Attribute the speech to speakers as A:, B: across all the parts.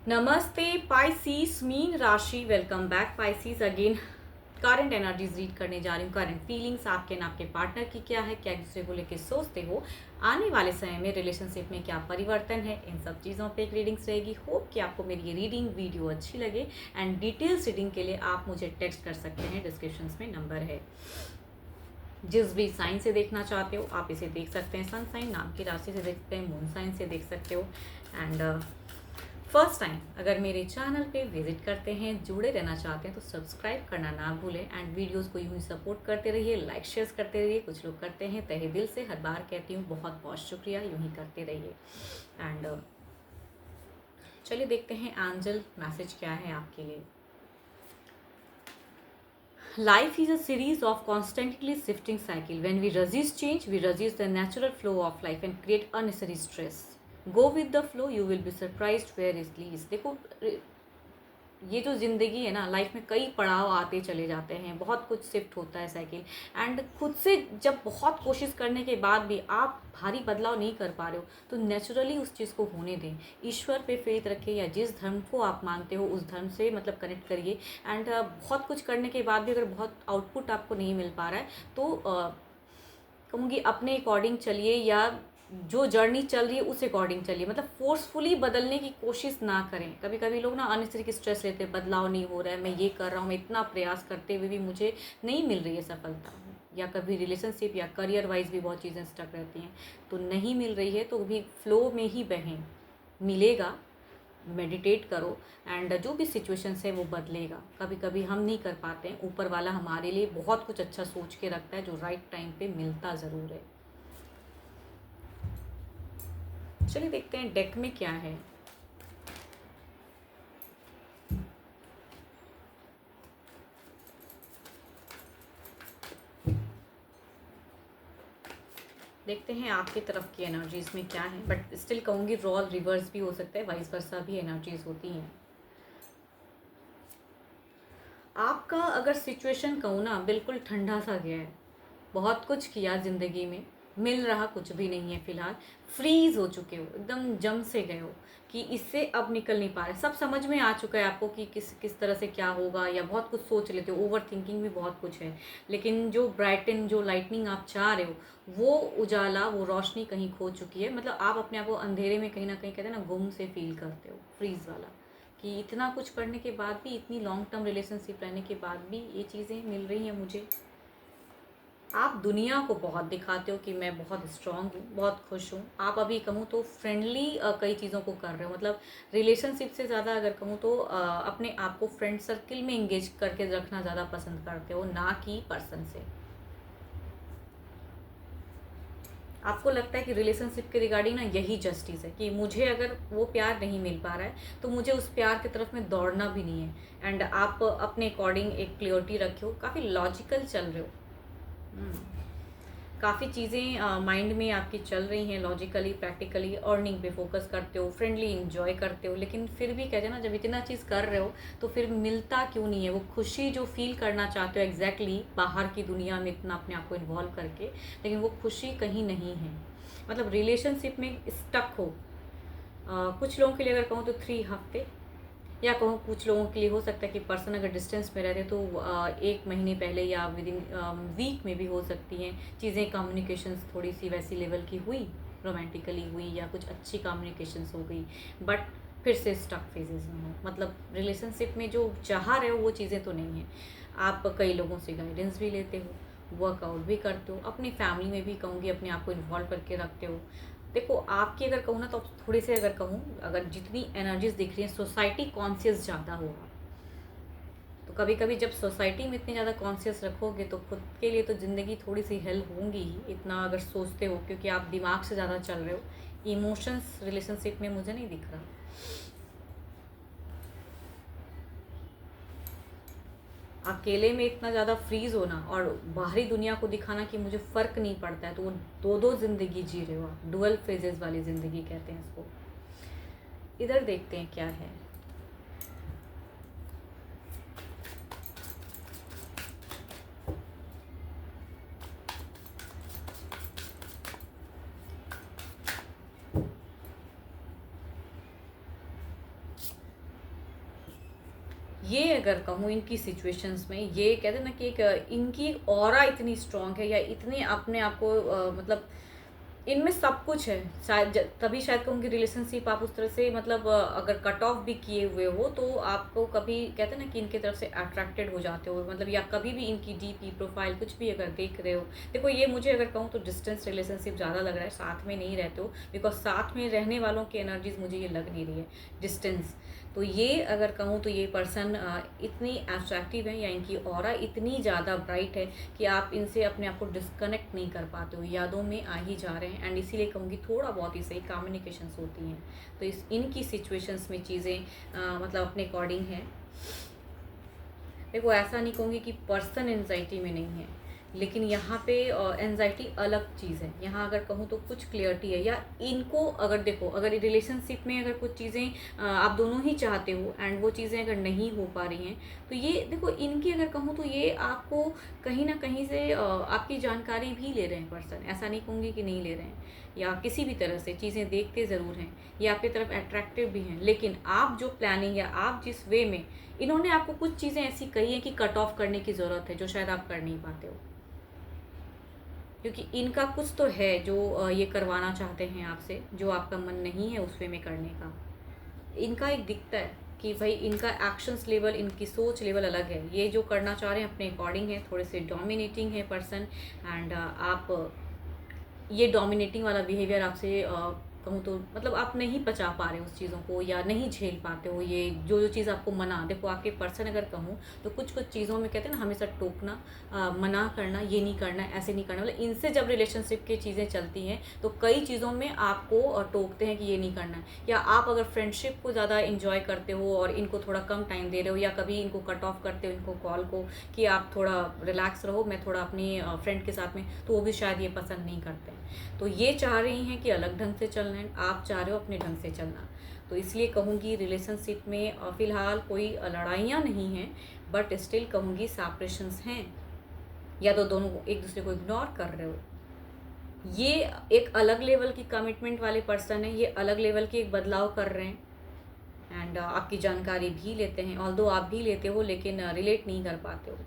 A: नमस्ते पाइसीस मीन राशि। Welcome back Pisces again. Current energies read करने जा रही हूँ। करंट फीलिंग्स आपके ना आपके पार्टनर की क्या है, क्या एक दूसरे को लेकर सोचते हो, आने वाले समय में रिलेशनशिप में क्या परिवर्तन है, इन सब चीज़ों पे एक रीडिंग्स रहेगी। होप कि आपको मेरी ये रीडिंग वीडियो अच्छी लगे। एंड डिटेल्स रीडिंग के लिए आप मुझे टेक्स्ट कर सकते हैं, डिस्क्रिप्शन में नंबर है। जिस भी साइन से देखना चाहते हो आप इसे देख सकते हैं। सन साइन, नाम की राशि से देख सकते हैं, मून साइन से देख सकते हो। एंड फर्स्ट टाइम अगर मेरे चैनल पे विजिट करते हैं, जुड़े रहना चाहते हैं तो सब्सक्राइब करना ना भूलें। एंड वीडियोस को यूं ही सपोर्ट करते रहिए, लाइक शेयर करते रहिए। कुछ लोग करते हैं, तहे दिल से हर बार कहती हूँ बहुत बहुत शुक्रिया, यूं ही करते रहिए। एंड चलिए देखते हैं एंजल मैसेज क्या है आपके लिए। Life is a series of constantly shifting cycle. When we resist change, we resist the natural flow of life and create unnecessary stress. Go with the flow, you will be surprised where it leads. देखो, ये जो ज़िंदगी है ना, life में कई पड़ाव आते चले जाते हैं, बहुत कुछ शिफ्ट होता है साइकिल। एंड खुद से जब बहुत कोशिश करने के बाद भी आप भारी बदलाव नहीं कर पा रहे हो तो नेचुरली उस चीज़ को होने दें। ईश्वर पे फेथ रखें या जिस धर्म को आप मानते हो उस धर्म से मतलब कनेक्ट करिए। एंड बहुत कुछ करने के बाद भी अगर बहुत आउटपुट आपको नहीं मिल पा रहा है तो कहूँगी अपने अकॉर्डिंग चलिए, या जो जर्नी चल रही है उस अकॉर्डिंग चलिए। मतलब फोर्सफुली बदलने की कोशिश ना करें। कभी कभी लोग ना अननेसेसरी स्ट्रेस लेते हैं, बदलाव नहीं हो रहा है, मैं ये कर रहा हूँ, मैं इतना प्रयास करते हुए भी मुझे नहीं मिल रही है सफलता, या कभी रिलेशनशिप या करियर वाइज भी बहुत चीज़ें स्टक रहती हैं तो नहीं मिल रही है तो भी फ्लो में ही बहें, मिलेगा। मेडिटेट करो एंड जो भी सिचुएशंस है वो बदलेगा। कभी कभी हम नहीं कर पाते हैं, ऊपर वाला हमारे लिए बहुत कुछ अच्छा सोच के रखता है जो राइट टाइम पे मिलता ज़रूर है। चलिए देखते हैं डेक में क्या है। देखते हैं आपकी तरफ की एनर्जीज में क्या है, बट स्टिल कहूँगी रोल रिवर्स भी हो सकता है, वाइस वर्सा भी एनर्जीज होती हैं। आपका अगर सिचुएशन कहूँ ना, बिल्कुल ठंडा सा गया है, बहुत कुछ किया ज़िंदगी में, मिल रहा कुछ भी नहीं है फ़िलहाल। फ्रीज़ हो चुके हो, एकदम जम से गए हो कि इससे अब निकल नहीं पा रहे। सब समझ में आ चुका है आपको कि किस किस तरह से क्या होगा, या बहुत कुछ सोच लेते हो, ओवर थिंकिंग भी बहुत कुछ है। लेकिन जो ब्राइटन, जो लाइटनिंग आप चाह रहे हो, वो उजाला, वो रोशनी कहीं खो चुकी है। मतलब आप अपने आप को अंधेरे में कहीं ना कहीं कहते हैं ना, गुम से फील करते हो, फ्रीज़ वाला, कि इतना कुछ करने के बाद भी, इतनी लॉन्ग टर्म रिलेशनशिप रहने के बाद भी ये चीज़ें मिल रही हैं मुझे। आप दुनिया को बहुत दिखाते हो कि मैं बहुत स्ट्रांग हूँ, बहुत खुश हूँ। आप अभी कहूँ तो फ्रेंडली कई चीज़ों को कर रहे हो। मतलब रिलेशनशिप से ज़्यादा अगर कहूँ तो अपने आप को फ्रेंड सर्किल में इंगेज करके रखना ज़्यादा पसंद करते हो, ना कि पर्सन से। आपको लगता है कि रिलेशनशिप के रिगार्डिंग ना यही जस्टिस है कि मुझे अगर वो प्यार नहीं मिल पा रहा है तो मुझे उस प्यार की तरफ में दौड़ना भी नहीं है। एंड आप अपने अकॉर्डिंग एक क्लियरिटी रखे हो, काफ़ी लॉजिकल चल रहे हो। काफ़ी चीज़ें माइंड में आपकी चल रही हैं, लॉजिकली प्रैक्टिकली अर्निंग पे फोकस करते हो, फ्रेंडली इंजॉय करते हो। लेकिन फिर भी कहते हैं ना, जब इतना चीज़ कर रहे हो तो फिर मिलता क्यों नहीं है वो खुशी जो फील करना चाहते हो एग्जैक्टली बाहर की दुनिया में इतना अपने आप को इन्वॉल्व करके, लेकिन वो खुशी कहीं नहीं है। मतलब रिलेशनशिप में स्टक हो। कुछ लोगों के लिए अगर कहूँ तो 3 हफ्ते, या कहूँ कुछ लोगों के लिए हो सकता है कि पर्सन अगर डिस्टेंस में रहते तो 1 महीने पहले या विद इन वीक में भी हो सकती हैं चीज़ें। कम्युनिकेशंस थोड़ी सी वैसी लेवल की हुई, रोमांटिकली हुई, या कुछ अच्छी कम्युनिकेशंस हो गई, बट फिर से स्टक फेजेस में हो। मतलब रिलेशनशिप में जो चाह रहे हो वो चीज़ें तो नहीं है। आप कई लोगों से गाइडेंस भी लेते हो, वर्कआउट भी करते हो, अपनी फैमिली में भी कहूँगी अपने आप को इन्वॉल्व करके रखते हो। देखो आपकी अगर कहूँ ना तो थोड़ी सी अगर कहूँ, अगर जितनी एनर्जीज दिख रही हैं सोसाइटी कॉन्शियस ज़्यादा होगा। तो कभी कभी जब सोसाइटी में इतनी ज़्यादा कॉन्शियस रखोगे तो खुद के लिए तो ज़िंदगी थोड़ी सी हेल्प होंगी ही, इतना अगर सोचते हो, क्योंकि आप दिमाग से ज़्यादा चल रहे हो। इमोशंस रिलेशनशिप में मुझे नहीं दिख रहा। अकेले में इतना ज़्यादा फ्रीज होना और बाहरी दुनिया को दिखाना कि मुझे फ़र्क नहीं पड़ता है, तो वो दो दो ज़िंदगी जी रहे हो आप, डुअल फेजेस वाली ज़िंदगी कहते हैं इसको। इधर देखते हैं क्या है। ये अगर कहूँ इनकी सिचुएशंस में, ये कहते हैं ना कि एक इनकी ऑरा इतनी स्ट्रांग है, या इतने अपने आप को मतलब इनमें सब कुछ है। शायद तभी शायद कहूँगी रिलेशनशिप आप उस तरह से मतलब अगर कट ऑफ भी किए हुए हो तो आपको कभी कहते हैं ना कि इनके तरफ से अट्रैक्टेड हो जाते हो, मतलब या कभी भी इनकी डीपी प्रोफाइल कुछ भी अगर देख रहे हो। देखो ये मुझे अगर कहूँ तो डिस्टेंस रिलेशनशिप ज़्यादा लग रहा है, साथ में नहीं रहते हो, बिकॉज साथ में रहने वालों की एनर्जीज मुझे ये लग नहीं रही है, डिस्टेंस। तो ये अगर कहूँ तो ये पर्सन इतनी अट्रैक्टिव है, या इनकी ऑरा इतनी ज़्यादा ब्राइट है कि आप इनसे अपने आप को डिस्कनेक्ट नहीं कर पाते हो, यादों में आ ही जा रहे हैं। एंड इसीलिए कहूँगी थोड़ा बहुत ही सही कम्युनिकेशंस होती हैं। तो इनकी सिचुएशंस में चीज़ें मतलब अपने अकॉर्डिंग है। देखो ऐसा नहीं कहूँगी कि पर्सन एंजाइटी में नहीं है, लेकिन यहाँ पे एंजाइटी अलग चीज़ है। यहाँ अगर कहूँ तो कुछ क्लियरिटी है, या इनको अगर देखो अगर रिलेशनशिप में अगर कुछ चीज़ें आप दोनों ही चाहते हो एंड वो चीज़ें अगर नहीं हो पा रही हैं, तो ये देखो इनकी अगर कहूँ तो ये आपको कहीं ना कहीं से आपकी जानकारी भी ले रहे हैं पर्सन, ऐसा नहीं कहूँगी कि नहीं ले रहे हैं, या किसी भी तरह से चीज़ें देखते ज़रूर हैं, ये आपकी तरफ अट्रैक्टिव भी हैं। लेकिन आप जो प्लानिंग या आप जिस वे में इन्होंने आपको कुछ चीज़ें ऐसी कही हैं कि कट ऑफ करने की ज़रूरत है, जो शायद आप कर नहीं पाते हो, क्योंकि इनका कुछ तो है जो ये करवाना चाहते हैं आपसे, जो आपका मन नहीं है उस वे में करने का। इनका एक दिखता है कि भाई इनका एक्शंस लेवल, इनकी सोच लेवल अलग है, ये जो करना चाह रहे हैं अपने अकॉर्डिंग है, थोड़े से डोमिनेटिंग है पर्सन। एंड आप ये डोमिनेटिंग वाला बिहेवियर आपसे कहूँ तो मतलब आप नहीं पचा पा रहे हो उस चीज़ों को, या नहीं झेल पाते हो। ये जो जो चीज़ आपको मना, देखो आपके पर्सन अगर कहूँ तो कुछ कुछ चीज़ों में कहते हैं ना हमेशा टोकना, मना करना, ये नहीं करना, ऐसे नहीं करना, मतलब इनसे जब रिलेशनशिप की चीज़ें चलती हैं तो कई चीज़ों में आपको टोकते हैं कि ये नहीं करना है। या आप अगर फ्रेंडशिप को ज़्यादा इंजॉय करते हो और इनको थोड़ा कम टाइम दे रहे हो, या कभी इनको कट ऑफ करते हो इनको कॉल को कि आप थोड़ा रिलैक्स रहो, मैं थोड़ा अपनी फ्रेंड के साथ में, तो वो भी शायद ये पसंद नहीं करते हैं। तो ये चाह रही हैं कि अलग ढंग से चलना है, आप चाह रहे हो अपने ढंग से चलना। तो इसलिए कहूँगी रिलेशनशिप में फ़िलहाल कोई लड़ाइयाँ नहीं हैं, बट स्टिल कहूँगी सेपरेशंस हैं, या तो दोनों एक दूसरे को इग्नोर कर रहे हो। ये एक अलग लेवल की कमिटमेंट वाले पर्सन है, ये अलग लेवल की एक बदलाव कर रहे हैं। एंड आपकी जानकारी भी लेते हैं, ऑल्दो आप भी लेते हो लेकिन रिलेट नहीं कर पाते हो।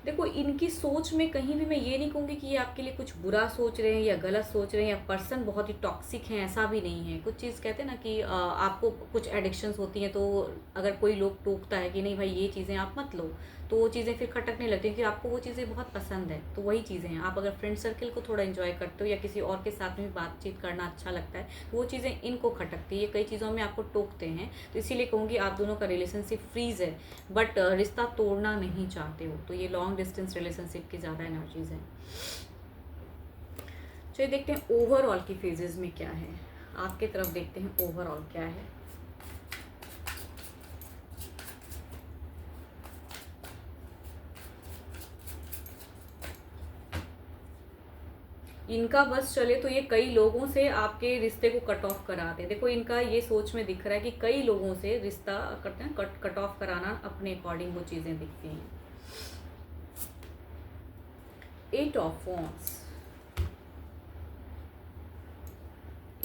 A: देखो इनकी सोच में कहीं भी मैं ये नहीं कहूँगी कि ये आपके लिए कुछ बुरा सोच रहे हैं या गलत सोच रहे हैं, या पर्सन बहुत ही टॉक्सिक हैं, ऐसा भी नहीं है। कुछ चीज़ कहते हैं ना कि आपको कुछ एडिक्शंस होती हैं, तो अगर कोई लोग टोकता है कि नहीं भाई ये चीज़ें आप मत लो, तो वो चीज़ें फिर खटकने लगती हैं, कि आपको वो चीज़ें बहुत पसंद है। तो वही चीज़ें हैं, आप अगर फ्रेंड सर्कल को थोड़ा इन्जॉय करते हो या किसी और के साथ में भी बातचीत करना अच्छा लगता है, तो वो चीज़ें इनको खटकती है, ये कई चीज़ों में आपको टोकते हैं। तो इसीलिए कहूँगी आप दोनों का रिलेशनशिप फ्रीज़ है, बट रिश्ता तोड़ना नहीं चाहते हो। तो ये लॉन्ग डिस्टेंस रिलेशनशिप की ज़्यादा एनर्जीज हैं। चलिए देखते हैं ओवरऑल की फेजेस में क्या है, आपके तरफ देखते हैं ओवरऑल क्या है। इनका बस चले तो ये कई लोगों से आपके रिश्ते को कट ऑफ कराते हैं। देखो इनका ये सोच में दिख रहा है कि कई लोगों से रिश्ता करते हैं, कट ऑफ कराना अपने अकॉर्डिंग वो चीज़ें दिखती हैं। 8 ऑफ वॉन्ड्स,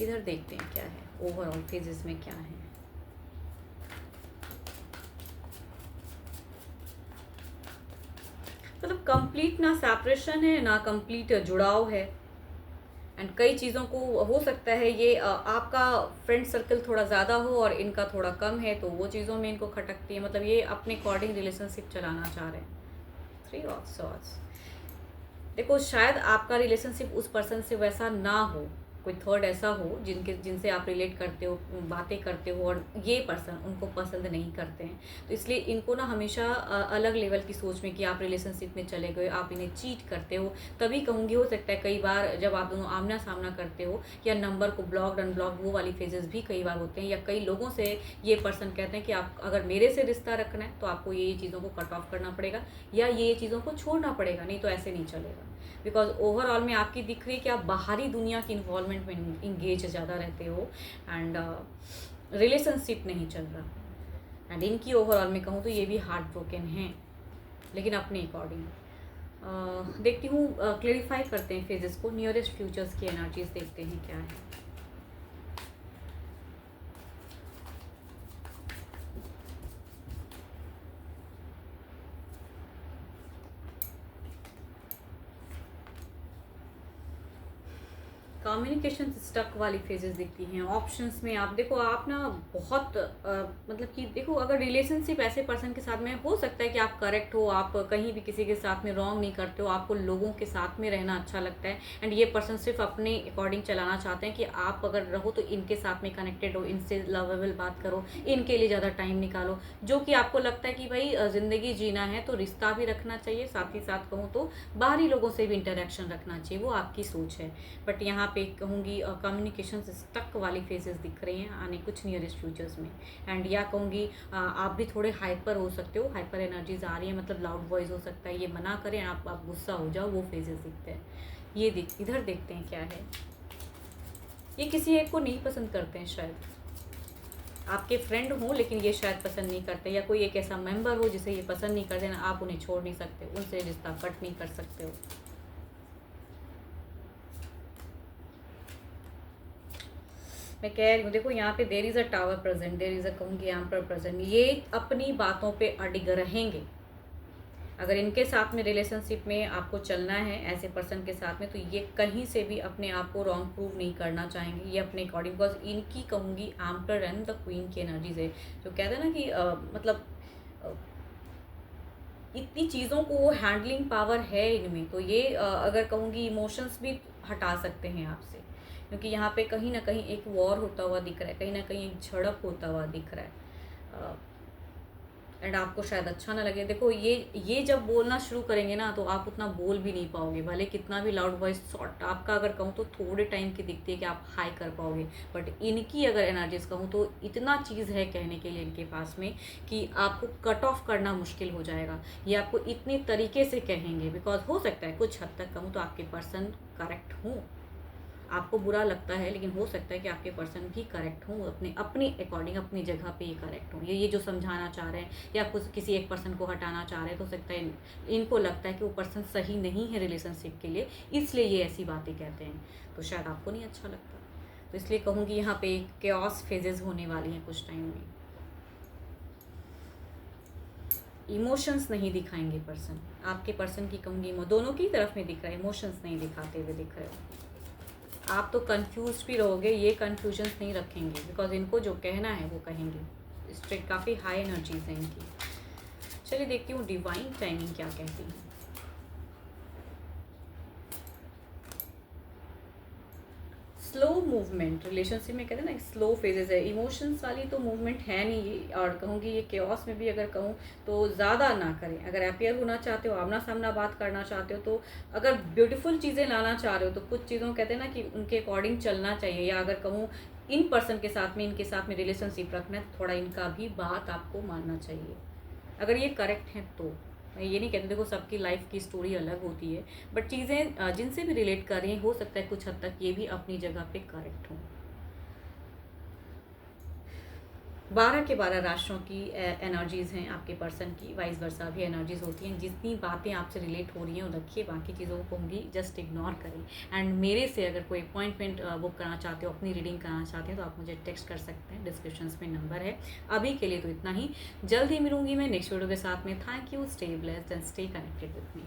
A: इधर देखते हैं क्या है ओवरऑल फेजेस में क्या है। मतलब कंप्लीट ना सेपरेशन है ना कंप्लीट जुड़ाव है। एंड कई चीज़ों को हो सकता है ये आपका फ्रेंड सर्कल थोड़ा ज़्यादा हो और इनका थोड़ा कम है, तो वो चीज़ों में इनको खटकती है। मतलब ये अपने अकॉर्डिंग रिलेशनशिप चलाना चाह रहे हैं। 3 ऑफ सॉर्ड्स, देखो शायद आपका रिलेशनशिप उस पर्सन से वैसा ना हो, कोई थर्ड ऐसा हो जिनसे आप रिलेट करते हो, बातें करते हो, और ये पर्सन उनको पसंद नहीं करते हैं। तो इसलिए इनको ना हमेशा अलग लेवल की सोच में कि आप रिलेशनशिप में चले गए, आप इन्हें चीट करते हो। तभी कहूँगी हो सकता है कई बार जब आप दोनों आमना सामना करते हो, या नंबर को ब्लॉक्ड अनब्लॉक्ड वो वाली फेजेस भी कई बार होते हैं, या कई लोगों से ये पर्सन कहते हैं कि आप अगर मेरे से रिश्ता रखना है तो आपको ये चीज़ों को कट ऑफ करना पड़ेगा, या ये चीज़ों को छोड़ना पड़ेगा, नहीं तो ऐसे नहीं चलेगा। बिकॉज ओवरऑल में आपकी दिख रही है कि आप बाहरी दुनिया की इन्वॉल्वमेंट में इंगेज ज़्यादा रहते हो, एंड रिलेशनशिप नहीं चल रहा। एंड इनकी ओवरऑल में कहूँ तो ये भी हार्ट ब्रोकन हैं, लेकिन अपने अकॉर्डिंग देखती हूँ। क्लेरिफाई करते हैं फेजेस को, नियरेस्ट फ्यूचर्स की एनर्जीज देखते हैं क्या है। कम्युनिकेशन स्टक वाली फेजेस दिखती हैं। ऑप्शंस में आप देखो, आप ना बहुत मतलब कि देखो, अगर रिलेशनशिप ऐसे पर्सन के साथ में हो सकता है कि आप करेक्ट हो, आप कहीं भी किसी के साथ में रॉन्ग नहीं करते हो, आपको लोगों के साथ में रहना अच्छा लगता है, एंड ये पर्सन सिर्फ अपने अकॉर्डिंग चलाना चाहते हैं कि आप अगर रहो तो इनके साथ में कनेक्टेड हो, इनसे लवेबल बात करो, इनके लिए ज़्यादा टाइम निकालो, जो कि आपको लगता है कि भाई ज़िंदगी जीना है तो रिश्ता भी रखना चाहिए, साथ ही साथ कहूँ तो बाहरी लोगों से भी इंटरेक्शन रखना चाहिए, वो आपकी सोच है। बट यहाँ पे कहूँगी कम्युनिकेशन स्टक वाली फेजेस दिख रही हैं आने कुछ नियरेस्ट फ्यूचर्स में। एंड या कहूँगी आप भी थोड़े हाइपर हो सकते हो, हाइपर एनर्जीज आ रही है, मतलब लाउड वॉइस हो सकता है, ये मना करें आप गुस्सा हो जाओ, वो फेजेस दिखते हैं। ये इधर देखते हैं क्या है। ये किसी एक को नहीं पसंद करते हैं, शायद आपके फ्रेंड हो लेकिन ये शायद पसंद नहीं करते, या कोई एक ऐसा मेंबर हो जिसे ये पसंद नहीं करते ना, आप उन्हें छोड़ नहीं सकते, उनसे रिश्ता कट नहीं कर सकते हो। मैं कह रही हूँ, देखो यहाँ पे there is a tower present, there is a कहूँगी एम्पर प्रेजेंट, ये अपनी बातों पे अडिग रहेंगे। अगर इनके साथ में रिलेशनशिप में आपको चलना है ऐसे पर्सन के साथ में, तो ये कहीं से भी अपने आप को रॉन्ग प्रूव नहीं करना चाहेंगे, ये अपने अकॉर्डिंग, बिकॉज इनकी कहूँगी एम्पर एंड द क्वीन की एनर्जीज है, जो कहते हैं ना कि मतलब इतनी चीज़ों को वो हैंडलिंग पावर है इनमें, तो ये अगर कहूँगी इमोशंस भी हटा सकते हैं आपसे, क्योंकि यहाँ पे कहीं ना कहीं एक वॉर होता हुआ दिख रहा है, कहीं ना कहीं एक झड़प होता हुआ दिख रहा है, एंड आपको शायद अच्छा ना लगे। देखो ये जब बोलना शुरू करेंगे ना, तो आप उतना बोल भी नहीं पाओगे, भले कितना भी लाउड वॉइस शॉर्ट आपका अगर कहूँ तो थोड़े टाइम की दिखती है कि आप हाई कर पाओगे, बट इनकी अगर एनर्जीज कहूँ तो इतना चीज़ है कहने के लिए इनके पास में कि आपको कट ऑफ करना मुश्किल हो जाएगा। ये आपको इतने तरीके से कहेंगे, बिकॉज हो सकता है कुछ हद तक कहूँ तो आपके पर्सन करेक्ट हों, आपको बुरा लगता है लेकिन हो सकता है कि आपके पर्सन भी करेक्ट हों, अपने अपनी अकॉर्डिंग अपनी जगह पे ये करेक्ट हों, ये जो समझाना चाह रहे हैं या कुछ किसी एक पर्सन को हटाना चाह रहे हैं, तो हो सकता है इनको लगता है कि वो पर्सन सही नहीं है रिलेशनशिप के लिए, इसलिए ये ऐसी बातें कहते हैं, तो शायद आपको नहीं अच्छा लगता। तो इसलिए कहूँगी यहाँ पे केओस फेजेस होने वाली हैं कुछ टाइम में। इमोशंस नहीं दिखाएंगे पर्सन, आपके पर्सन की कहूँगी दोनों की तरफ में दिख रहा है, इमोशंस नहीं दिखाते हुए दिख रहे हो। आप तो कंफ्यूज भी रहोगे, ये कन्फ्यूजन नहीं रखेंगे, बिकॉज इनको जो कहना है वो कहेंगे। स्ट्रेट काफ़ी हाई एनर्जीज हैं इनकी। चलिए देखती हूँ डिवाइन टाइमिंग क्या कहती है। स्लो मूवमेंट रिलेशनशिप में कहते हैं ना, स्लो फेजेस है, इमोशंस वाली तो मूवमेंट है नहीं ये, और कहूँगी ये केओस में भी अगर कहूँ तो ज़्यादा ना करें। अगर अपियर होना चाहते हो, आमना सामना बात करना चाहते हो, तो अगर ब्यूटीफुल चीज़ें लाना चाह रहे हो तो कुछ चीज़ों कहते हैं ना कि उनके अकॉर्डिंग चलना चाहिए, या अगर कहूँ इन पर्सन के साथ में इनके साथ में रिलेशनशिप रखना है तो थोड़ा इनका भी बात आपको मानना चाहिए, अगर ये करेक्ट हैं तो। मैं ये नहीं कहती, देखो सबकी लाइफ की स्टोरी अलग होती है, बट चीज़ें जिनसे भी रिलेट कर रही हैं हो सकता है कुछ हद तक ये भी अपनी जगह पे करेक्ट हों। 12 के 12 राशियों की एनर्जीज़ हैं आपके पर्सन की, वाइस वर्सा भी एनर्जीज़ होती हैं। जितनी बातें आपसे रिलेट हो रही हैं वो रखिए, बाकी चीज़ों को होंगी जस्ट इग्नोर करें। एंड मेरे से अगर कोई अपॉइंटमेंट बुक करना चाहते हो, अपनी रीडिंग कराना चाहते हैं, तो आप मुझे टेक्स्ट कर सकते हैं, डिस्क्रिप्शन में नंबर है। अभी के लिए तो इतना ही, जल्द ही मिलूंगी मैं नेक्स्ट वीडियो के साथ में। Thank you, stay blessed and stay connected with me.